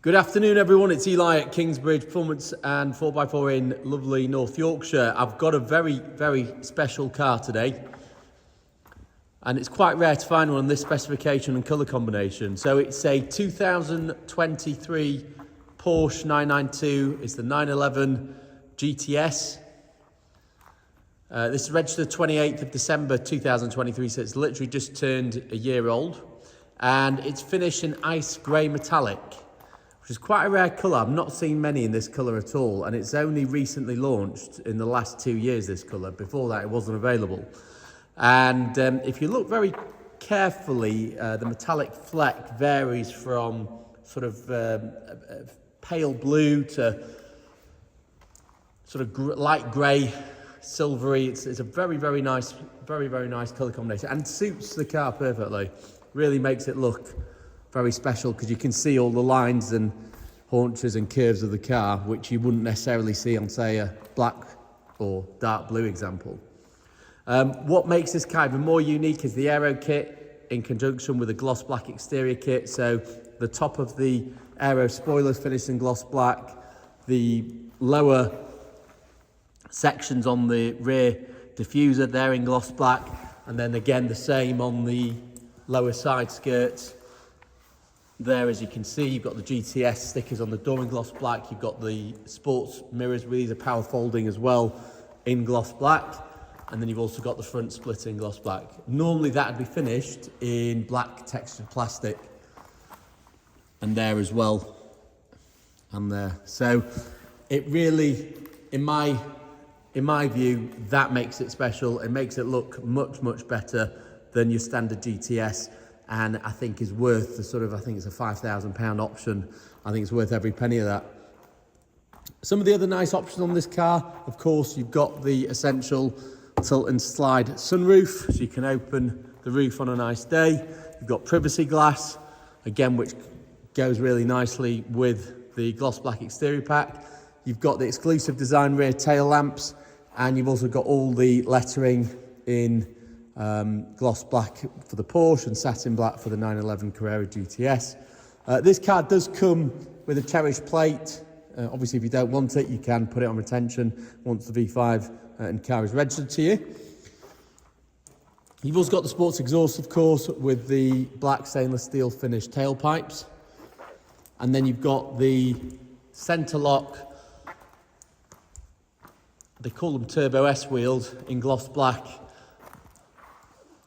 Good afternoon, everyone. It's Eli at Kingsbridge Performance and 4x4 in lovely North Yorkshire. I've got a very, very special car today, and it's quite rare to find one on this specification and colour combination. So it's a 2023 Porsche 992. It's the 911 GTS. This is registered 28th of December 2023, so it's literally just turned a year old. And it's finished in ice grey metallic, which is quite a rare colour. I've not seen many in this colour at all, and it's only recently launched in the last 2 years, this colour. Before that, it wasn't available. And if you look very carefully, the metallic fleck varies from sort of pale blue to sort of light grey, silvery. It's a very, very nice colour combination, and suits the car perfectly. Really makes it look very special because you can see all the lines and haunches and curves of the car, which you wouldn't necessarily see on, say, a black or dark blue example. What makes this car even more unique is the Aero kit in conjunction with a gloss black exterior kit. So the top of the Aero spoilers finished in gloss black, the lower sections on the rear diffuser, they're in gloss black, and then again the same on the lower side skirts. There, as you can see, you've got the GTS stickers on the door in gloss black. You've got the sports mirrors with these are power folding as well in gloss black. And then you've also got the front split in gloss black. Normally that would be finished in black textured plastic. And there as well. And there. So it really, in my view, that makes it special. It makes it look much, much better than your standard GTS. And I think is worth the sort of, I think it's a £5,000 option. I think it's worth every penny of that. Some of the other nice options on this car, of course, you've got the essential tilt and slide sunroof, so you can open the roof on a nice day. You've got privacy glass, again, which goes really nicely with the gloss black exterior pack. You've got the exclusive design rear tail lamps, and you've also got all the lettering in gloss black for the Porsche and satin black for the 911 Carrera GTS. This car does come with a cherished plate. Obviously, if you don't want it, you can put it on retention once the V5 and car is registered to you. You've also got the sports exhaust, of course, with the black stainless steel finished tailpipes. And then you've got the centre lock, they call them Turbo S wheels in gloss black,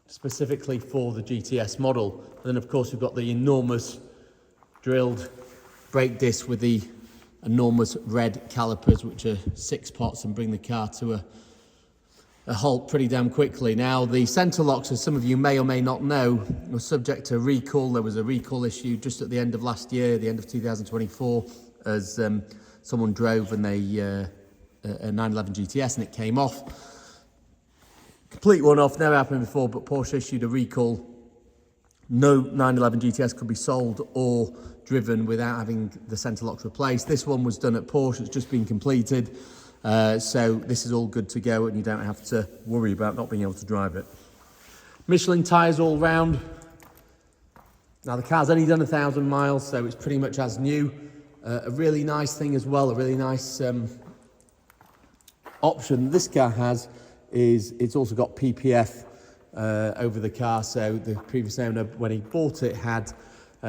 specifically for the GTS model. And then, of course, we've got the enormous drilled brake disc with the enormous red calipers, which are 6 pots and bring the car to a halt pretty damn quickly. Now, the centre locks, as some of you may or may not know, were subject to recall. There was a recall issue just at the end of last year, the end of 2024, as someone drove a 911 GTS and it came off. Complete one-off, never happened before, but Porsche issued a recall. No 911 GTS could be sold or driven without having the centre locks replaced. This one was done at Porsche, it's just been completed. So this is all good to go and you don't have to worry about not being able to drive it. Michelin tyres all round. Now the car's only done 1,000 miles, so it's pretty much as new. A really nice thing as well, a really nice option this car has is it's also got PPF over the car. So the previous owner, when he bought it, had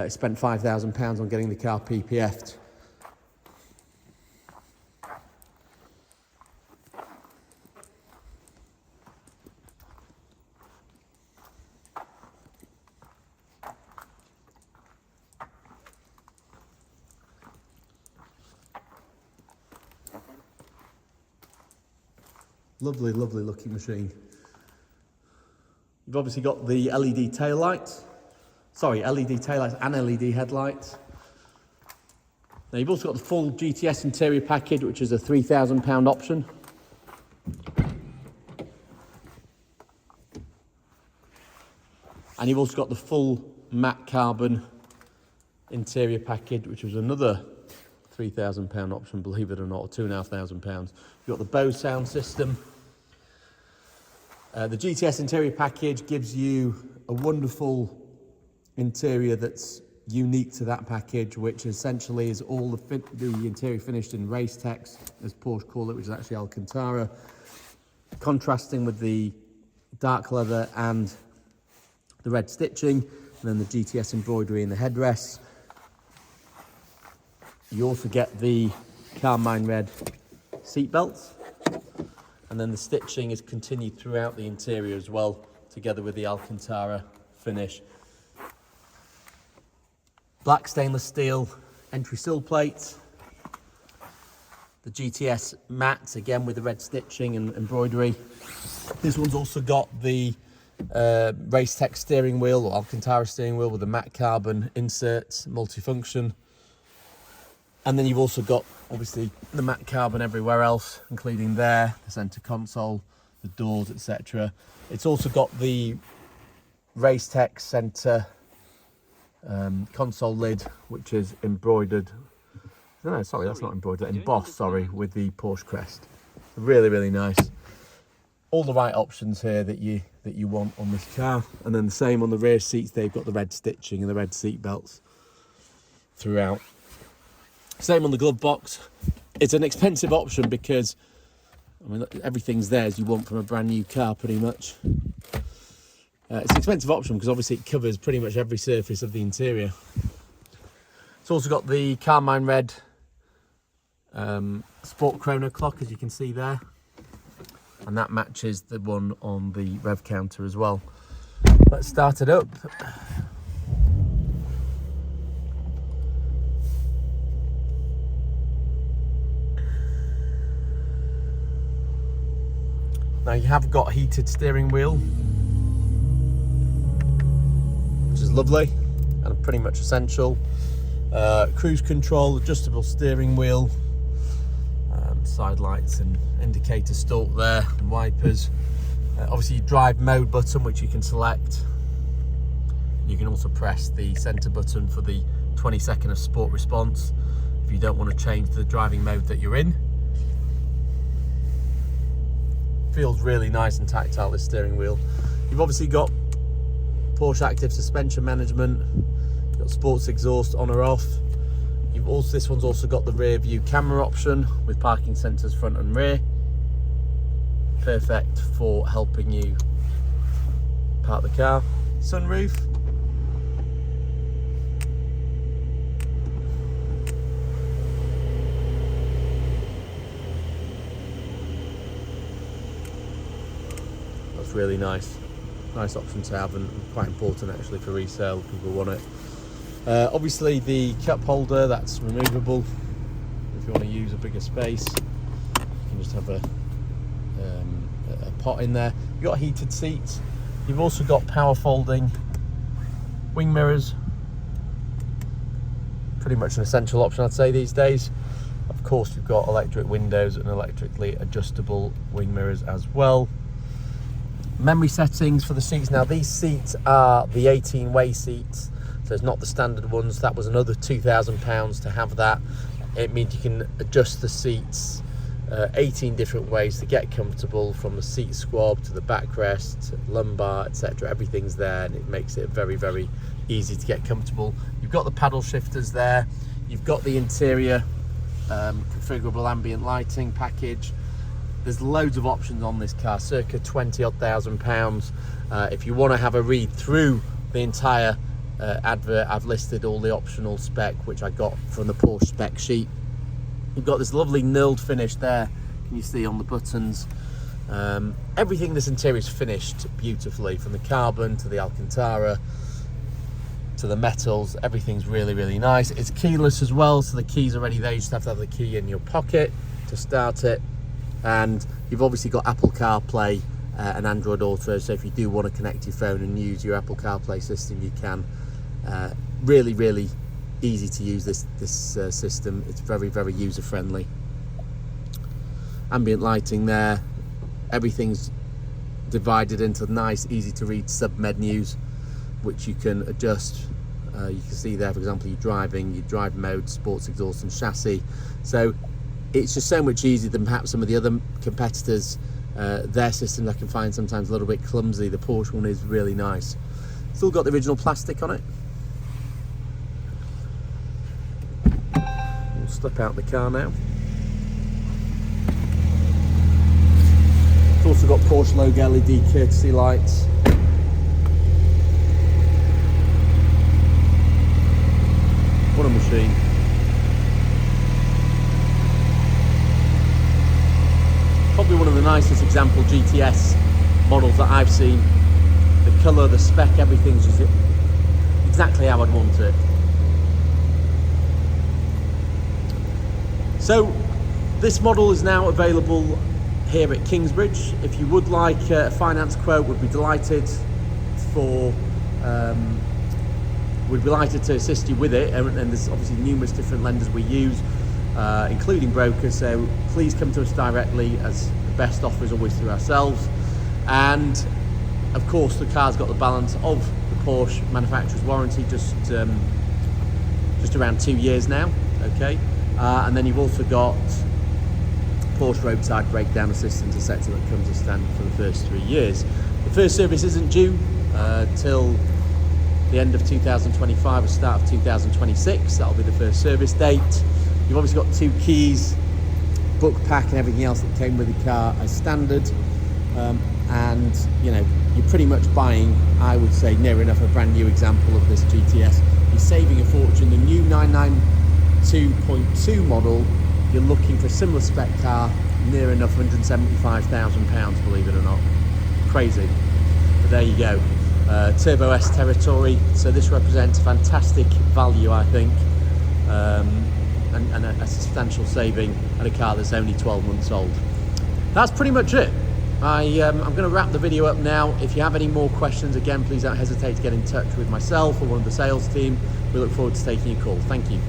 spent £5,000 on getting the car PPF'd. Lovely, lovely looking machine. You've obviously got the LED taillights. Sorry, LED taillights and LED headlights. Now you've also got the full GTS interior package, which is a £3,000 option. And you've also got the full matte carbon interior package, which was another £3,000 option, believe it or not, or £2,500. You've got the Bose sound system. The GTS interior package gives you a wonderful interior that's unique to that package, which essentially is all the interior finished in Race-Tex, as Porsche call it, which is actually Alcantara, contrasting with the dark leather and the red stitching, and then the GTS embroidery in the headrests. You also get the Carmine Red seat belts, and then the stitching is continued throughout the interior as well, together with the Alcantara finish. Black stainless steel entry sill plates, the GTS mats, again with the red stitching and embroidery. This one's also got the Race-Tex steering wheel, or Alcantara steering wheel, with the matte carbon inserts, multifunction. And then you've also got, obviously, the matte carbon everywhere else, including there, the centre console, the doors, etc. It's also got the Race-Tex centre console lid, which is embroidered. No, sorry, that's not embroidered. Embossed, sorry, with the Porsche Crest. Really, really nice. All the right options here that you want on this car. And then the same on the rear seats. They've got the red stitching and the red seat belts throughout. Same on the glove box. It's an expensive option because, I mean, everything's there as you want from a brand new car, pretty much. It's an expensive option because obviously it covers pretty much every surface of the interior. It's also got the Carmine Red Sport Chrono clock, as you can see there. And that matches the one on the Rev Counter as well. Let's start it up. Now you have got heated steering wheel, which is lovely and pretty much essential. Cruise control, adjustable steering wheel, side lights and indicator stalk there, and wipers. Obviously drive mode button, which you can select. You can also press the center button for the 20-second of sport response if you don't want to change the driving mode that you're in. Feels really nice and tactile, this steering wheel. You've obviously got Porsche active suspension management. You've got sports exhaust on or off. This one's also got the rear view camera option with parking sensors front and rear. Perfect for helping you park the car. Sunroof. That's really nice. Nice option to have, and quite important actually for resale if people want it. Obviously the cup holder, that's removable if you want to use a bigger space. You can just have a pot in there. You've got heated seats. You've also got power folding wing mirrors. Pretty much an essential option, I'd say, these days. Of course, you've got electric windows and electrically adjustable wing mirrors as well. Memory settings for the seats. Now these seats are the 18-way seats. So it's not the standard ones. That was another £2,000 to have that. It means you can adjust the seats 18 different ways to get comfortable, from the seat squab to the backrest, lumbar, etc. Everything's there, and it makes it very, very easy to get comfortable. You've got the paddle shifters there. You've got the interior configurable ambient lighting package. There's loads of options on this car, circa 20-odd thousand pounds. If you want to have a read through the entire advert, I've listed all the optional spec which I got from the Porsche spec sheet. You've got this lovely knurled finish there, can you see on the buttons. Everything in this interior is finished beautifully, from the carbon to the Alcantara to the metals. Everything's really, really nice. It's keyless as well, so the key's already there. You just have to have the key in your pocket to start it. And you've obviously got Apple CarPlay and Android Auto, so if you do want to connect your phone and use your Apple CarPlay system, you can. Really, really easy to use this system. It's very, very user friendly. Ambient lighting there. Everything's divided into nice, easy to read sub menus, which you can adjust. You can see there, for example, you're driving, your drive mode, sports exhaust and chassis. So it's just so much easier than perhaps some of the other competitors. Their systems I can find sometimes a little bit clumsy. The Porsche one is really nice. Still got the original plastic on it. We'll step out the car now. It's also got Porsche logo LED courtesy lights. What a machine. Probably one of the nicest example GTS models that I've seen. The colour, the spec, everything's just exactly how I'd want it. So this model is now available here at Kingsbridge. If you would like a finance quote, we'd be delighted to assist you with it, and there's obviously numerous different lenders we use, including brokers, so please come to us directly, as the best offer is always through ourselves. And of course the car's got the balance of the Porsche manufacturer's warranty, just around 2 years now, okay? And then you've also got Porsche roadside breakdown assistance, etc., that comes as standard for the first 3 years. The first service isn't due till the end of 2025 or start of 2026. That'll be the first service date. You've obviously got 2 keys, book pack and everything else that came with the car as standard, and you know, you're pretty much buying, I would say, near enough a brand new example of this GTS. You're saving a fortune. The new 992.2 model, you're looking for a similar spec car, near enough £175,000, believe it or not. Crazy. But there you go. Turbo S territory, so this represents fantastic value, I think, and a substantial saving at a car that's only 12 months old. That's pretty much it. I'm going to wrap the video up now. If you have any more questions, again, please don't hesitate to get in touch with myself or one of the sales team. We look forward to taking your call. Thank you.